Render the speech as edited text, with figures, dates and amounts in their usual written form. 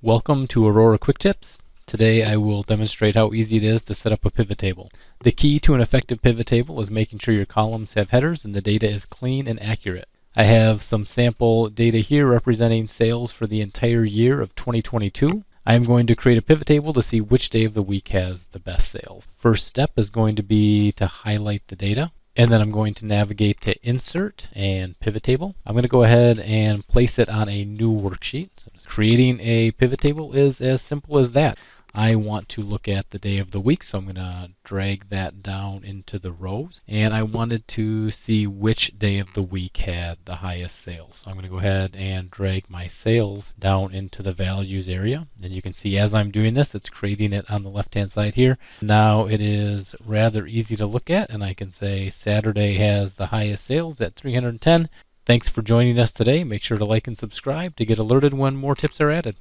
Welcome to Aurora Quick Tips. Today I will demonstrate how easy it is to set up a pivot table. The key to an effective pivot table is making sure your columns have headers and the data is clean and accurate. I have some sample data here representing sales for the entire year of 2022. I am going to create a pivot table to see which day of the week has the best sales. First step is going to be to highlight the data. And then I'm going to navigate to Insert and Pivot Table. I'm going to go ahead and place it on a new worksheet. So creating a pivot table is as simple as that. I want to look at the day of the week, so I'm going to drag that down into the rows. And I wanted to see which day of the week had the highest sales. So I'm going to go ahead and drag my sales down into the values area. And you can see as I'm doing this, it's creating it on the left-hand side here. Now it is rather easy to look at, and I can say Saturday has the highest sales at 310. Thanks for joining us today. Make sure to like and subscribe to get alerted when more tips are added.